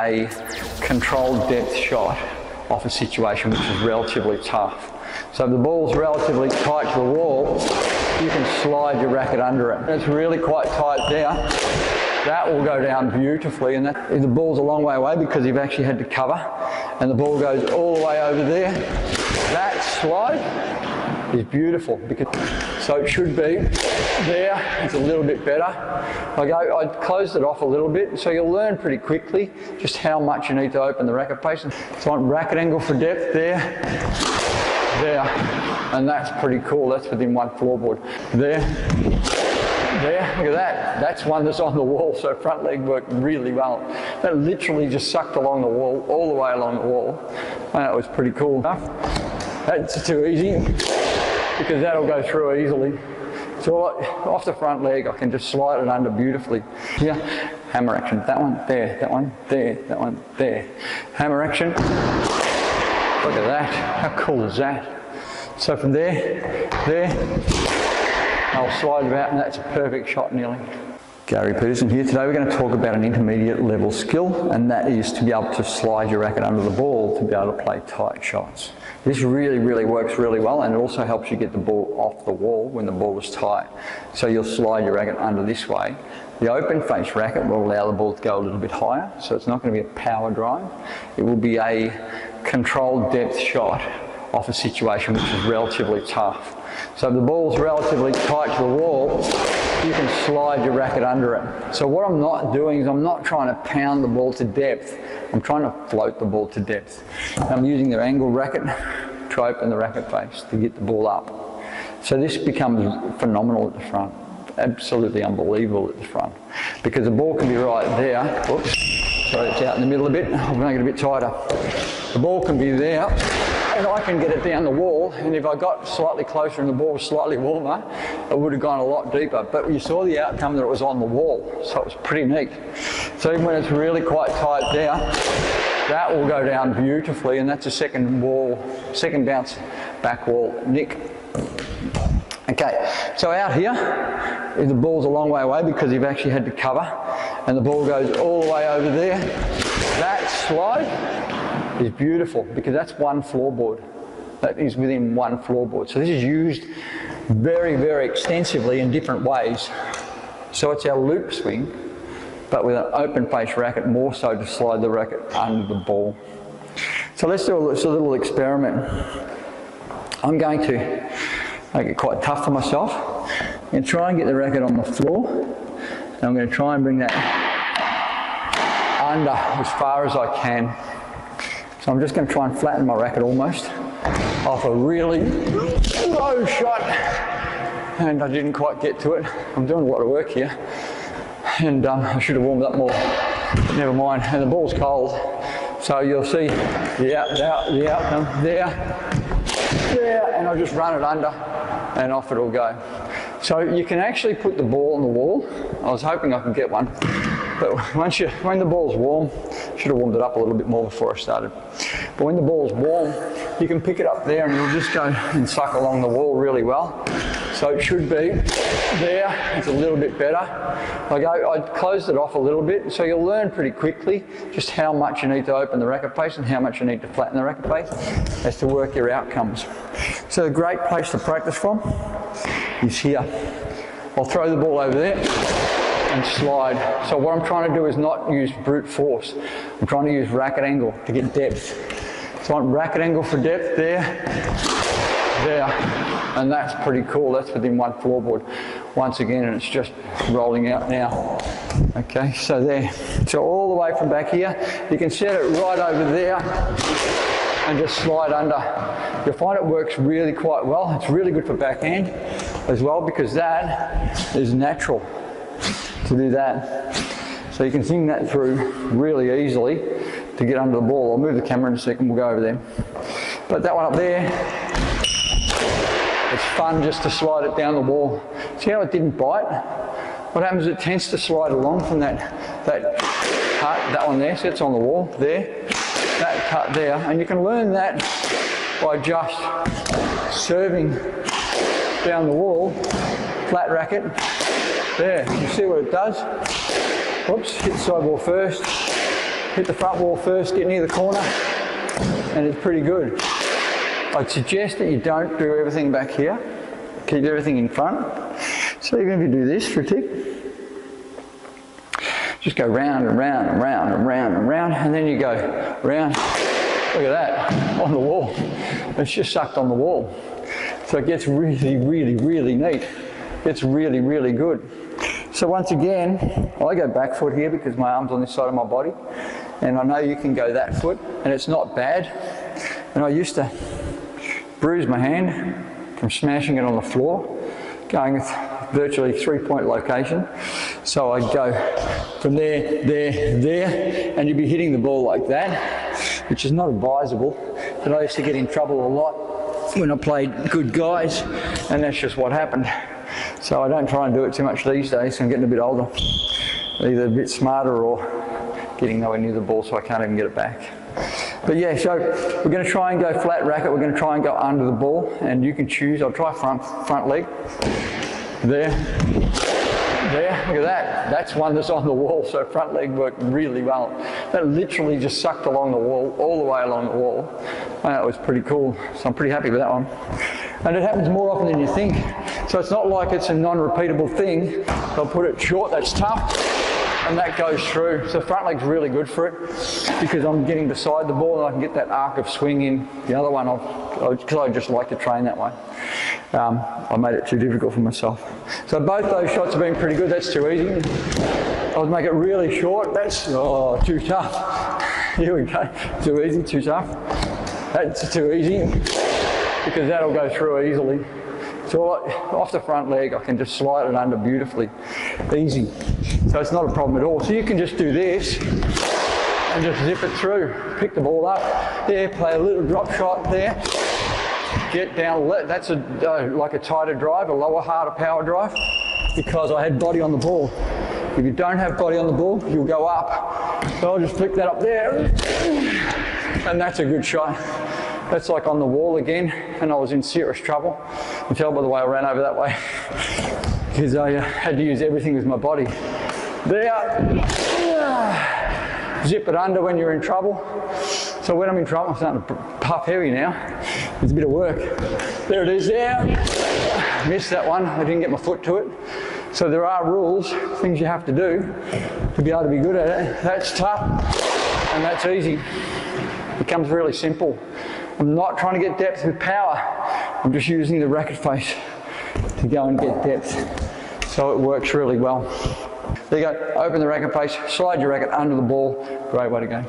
A controlled depth shot off a situation which is relatively tough. So if the ball's relatively tight to the wall, you can slide your racket under it. It's really quite tight there. That will go down beautifully, and if the ball's a long way away because you've actually had to cover, and the ball goes all the way over there, that slide is beautiful. So it should be there. It's a little bit better. I closed it off a little bit, so you'll learn pretty quickly just how much you need to open the racket face. So on racket angle for depth there, and that's pretty cool. That's within one floorboard. There, look at that. That's one that's on the wall, so front leg worked really well. That literally just sucked along the wall, all the way along the wall. And that was pretty cool. That's too easy, because that'll go through easily. So off the front leg, I can just slide it under beautifully. Here, hammer action. That one, there, that one, there, that one, there. Hammer action. Look at that. How cool is that? So from there, I'll slide about, and that's a perfect shot nearly. Gary Peterson here. Today we're going to talk about an intermediate level skill, and that is to be able to slide your racket under the ball to be able to play tight shots. This really works really well, and it also helps you get the ball off the wall when the ball is tight. So you'll slide your racket under this way. The open face racket will allow the ball to go a little bit higher, so it's not going to be a power drive. It will be a controlled depth shot off a situation which is relatively tough. So if the ball's relatively tight to the wall, you can slide your racket under it. So what I'm not doing is I'm not trying to pound the ball to depth. I'm trying to float the ball to depth. I'm using the angled racket to open the racket face to get the ball up. So this becomes phenomenal at the front. Absolutely unbelievable at the front. Because the ball can be right there. Whoops. Sorry, it's out in the middle a bit. I'll make it a bit tighter. The ball can be there, and I can get it down the wall, and if I got slightly closer and the ball was slightly warmer, it would have gone a lot deeper. But you saw the outcome that it was on the wall, so it was pretty neat. So even when it's really quite tight there, that will go down beautifully, and that's a second bounce back wall nick. Okay, so out here, if the ball's a long way away because you've actually had to cover, and the ball goes all the way over there, that slide is beautiful, because that's one floorboard. That is within one floorboard. So this is used very extensively in different ways. So it's our loop swing, but with an open face racket, more so to slide the racket under the ball. So let's do a little experiment. I'm going to make it quite tough for myself. I'm going to try and get the racket on the floor, and I'm going to try and bring that under as far as I can. So I'm just going to try and flatten my racket almost off a really low shot, and I didn't quite get to it. I'm doing a lot of work here, and I should have warmed up more, but never mind. And the ball's cold, so you'll see the outcome there, and I'll just run it under, and off it'll go. So you can actually put the ball on the wall. I was hoping I could get one, but when the ball's warm, should have warmed it up a little bit more before I started. But when the ball's warm, you can pick it up there, and it'll just go and suck along the wall really well. So it should be there. It's a little bit better. I closed it off a little bit, so you'll learn pretty quickly just how much you need to open the racket face and how much you need to flatten the racket face as to work your outcomes. So a great place to practice from is here. I'll throw the ball over there and slide. So what I'm trying to do is not use brute force. I'm trying to use racket angle to get depth. So on racket angle for depth there, and that's pretty cool. That's within one floorboard once again, and it's just rolling out now. Okay, so there. So all the way from back here, you can set it right over there and just slide under. You'll find it works really quite well. It's really good for backhand as well, because that is natural to do that. So you can sing that through really easily to get under the ball. I'll move the camera in a second, we'll go over there. But that one up there, it's fun just to slide it down the wall. See how it didn't bite? What happens is it tends to slide along from that cut, that one there, so it's on the wall, there, that cut there. And you can learn that by just serving down the wall, flat racket, there. You see what it does? Whoops, hit the sideball first, hit the front wall first, get near the corner, and it's pretty good. I'd suggest that you don't do everything back here. Keep everything in front. So even if you do this for a tick, just go round and round and round and round and round, and then you go round. Look at that, on the wall. It's just sucked on the wall. So it gets really, really, really neat. It's really, really good. So once again, I go back foot here because my arm's on this side of my body. And I know you can go that foot, and it's not bad. And I used to bruise my hand from smashing it on the floor, going with virtually 3-point location. So I'd go from there, there, there, and you'd be hitting the ball like that, which is not advisable. But I used to get in trouble a lot when I played good guys, and that's just what happened. So I don't try and do it too much these days. I'm getting a bit older, either a bit smarter or getting nowhere near the ball so I can't even get it back. But yeah, so we're going to try and go flat racket. We're going to try and go under the ball, and you can choose. I'll try front leg. There, look at that. That's one that's on the wall, so front leg worked really well. That literally just sucked along the wall, all the way along the wall. That was pretty cool, so I'm pretty happy with that one. And it happens more often than you think. So it's not like it's a non-repeatable thing. I'll put it short, that's tough, and that goes through. So front leg's really good for it because I'm getting beside the ball and I can get that arc of swing in. The other one, because I just like to train that way. I made it too difficult for myself. So both those shots have been pretty good. That's too easy. I'll make it really short. That's too tough. Here we go. Too easy, too tough. That's too easy because that'll go through easily. So off the front leg, I can just slide it under beautifully. Easy. So it's not a problem at all. So you can just do this and just zip it through. Pick the ball up there, play a little drop shot there. Get down, that's like a tighter drive, a lower, harder power drive, because I had body on the ball. If you don't have body on the ball, you'll go up. So I'll just flick that up there, and that's a good shot. That's like on the wall again, and I was in serious trouble. You can tell by the way I ran over that way, because I had to use everything with my body. There, zip it under when you're in trouble. So when I'm in trouble, I'm starting to puff heavy now. It's a bit of work. There it is there. Missed that one. I didn't get my foot to it. So there are rules, things you have to do to be able to be good at it. That's tough and that's easy. It becomes really simple. I'm not trying to get depth with power. I'm just using the racket face to go and get depth. So it works really well. There you go. Open the racket face, slide your racket under the ball. Great way to go.